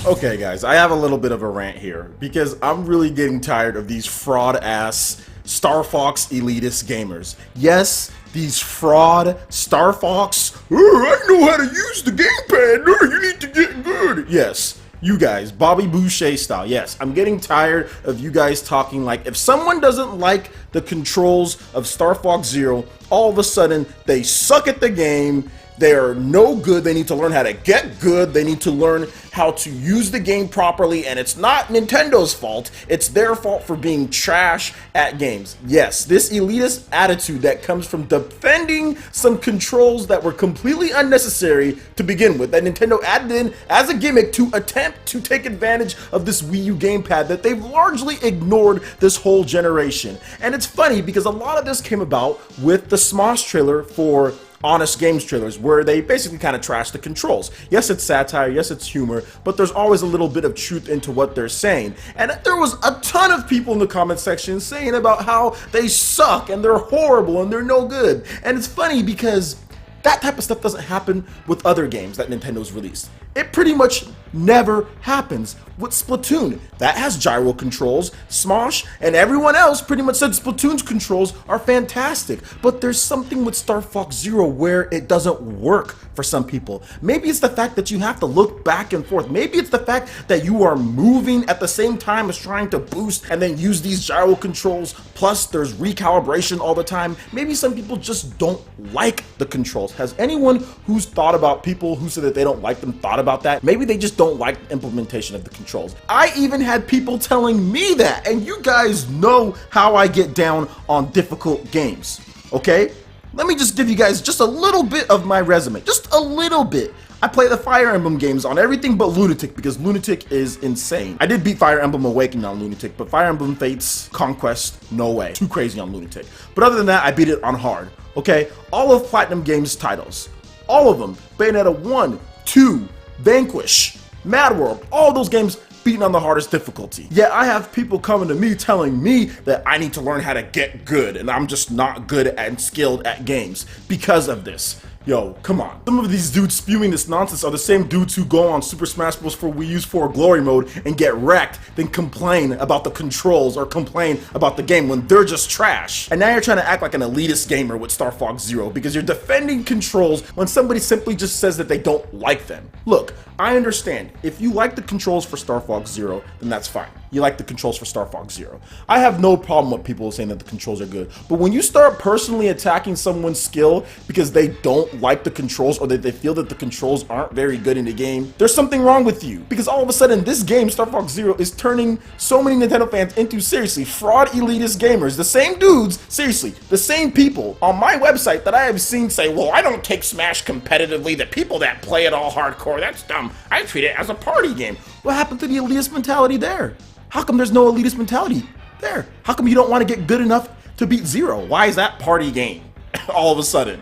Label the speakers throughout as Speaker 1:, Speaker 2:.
Speaker 1: Okay guys, I have a little bit of a rant here because I'm really getting tired of these fraud ass Star Fox elitist gamers. Yes, these fraud Star Fox, I know how to use the gamepad, you need to get good. Yes, you guys, Bobby Boucher style. Yes, I'm getting tired of you guys talking like if someone doesn't like the controls of Star Fox Zero, all of a sudden they suck at the game. They are no good. They need to learn how to get good. They need to learn how to use the game properly, and it's not Nintendo's fault. It's their fault for being trash at games. Yes, this elitist attitude that comes from defending some controls that were completely unnecessary to begin with, that Nintendo added in as a gimmick to attempt to take advantage of this Wii U gamepad that they've largely ignored this whole generation. And it's funny because a lot of this came about with the Smosh trailer for Honest Games trailers, where they basically kind of trash the controls. Yes, it's satire, yes, it's humor, but there's always a little bit of truth into what they're saying. And there was a ton of people in the comment section saying about how they suck and they're horrible and they're no good. And it's funny because that type of stuff doesn't happen with other games that Nintendo's released. It pretty much never happens with Splatoon. That has gyro controls. Smosh and everyone else pretty much said Splatoon's controls are fantastic. But there's something with Star Fox Zero where it doesn't work for some people. Maybe it's the fact that you have to look back and forth. Maybe it's the fact that you are moving at the same time as trying to boost and then use these gyro controls. Plus there's recalibration all the time. Maybe some people just don't like the controls. Has anyone who's thought about people who said that they don't like them thought about that? Maybe they just don't like the implementation of the controls. I even had people telling me that, and you guys know how I get down on difficult games, okay? Let me just give you guys just a little bit of my resume, just a little bit. I play the Fire Emblem games on everything but Lunatic because Lunatic is insane. I did beat Fire Emblem Awakening on Lunatic, but Fire Emblem Fates Conquest, no way. Too crazy on Lunatic. But other than that, I beat it on hard, okay? All of Platinum Games titles, all of them, Bayonetta 1, 2, Vanquish, Mad World, all those games beaten on the hardest difficulty. Yet I have people coming to me telling me that I need to learn how to get good and I'm just not good and skilled at games because of this. Yo, come on. Some of these dudes spewing this nonsense are the same dudes who go on Super Smash Bros. For Wii U's for Glory Mode and get wrecked, then complain about the controls or complain about the game when they're just trash. And now you're trying to act like an elitist gamer with Star Fox Zero because you're defending controls when somebody simply just says that they don't like them. Look, I understand. If you like the controls for Star Fox Zero, then that's fine. You like the controls for Star Fox Zero. I have no problem with people saying that the controls are good. But when you start personally attacking someone's skill because they don't like the controls or that they feel that the controls aren't very good in the game, there's something wrong with you. Because all of a sudden this game, Star Fox Zero, is turning so many Nintendo fans into, seriously, fraud elitist gamers. The same dudes, seriously, the same people on my website that I have seen say, well, I don't take Smash competitively. The people that play it all hardcore, that's dumb. I treat it as a party game. What happened to the elitist mentality there? How come there's no elitist mentality there? How come you don't want to get good enough to beat Zero? Why is that party game all of a sudden?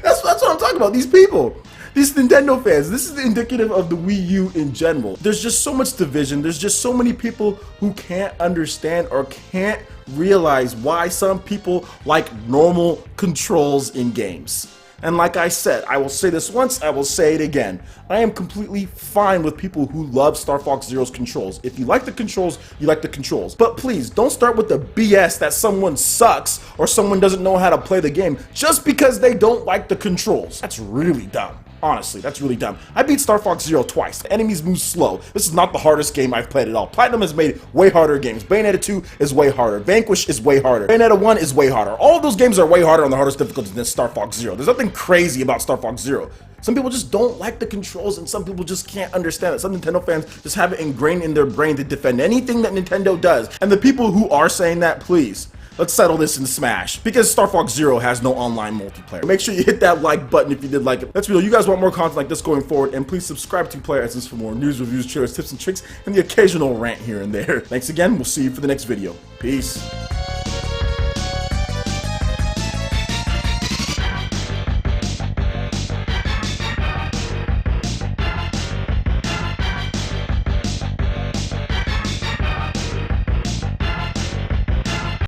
Speaker 1: That's what I'm talking about, these people. These Nintendo fans, this is indicative of the Wii U in general. There's just so much division. There's just so many people who can't understand or can't realize why some people like normal controls in games. And like I said, I will say this once, I will say it again. I am completely fine with people who love Star Fox Zero's controls. If you like the controls, you like the controls. But please, don't start with the BS that someone sucks or someone doesn't know how to play the game just because they don't like the controls. That's really dumb. Honestly, that's really dumb. I beat Star Fox Zero twice. The enemies move slow. This is not the hardest game I've played at all. Platinum has made way harder games. Bayonetta 2 is way harder. Vanquish is way harder. Bayonetta 1 is way harder. All of those games are way harder on the hardest difficulty than Star Fox Zero. There's nothing crazy about Star Fox Zero. Some people just don't like the controls and some people just can't understand it. Some Nintendo fans just have it ingrained in their brain to defend anything that Nintendo does. And the people who are saying that, please, let's settle this in Smash, because Star Fox Zero has no online multiplayer. Make sure you hit that like button if you did like it. Let's be real, you guys want more content like this going forward, and please subscribe to PlayerEssence for more news, reviews, trailers, tips, and tricks, and the occasional rant here and there. Thanks again, we'll see you for the next video. Peace.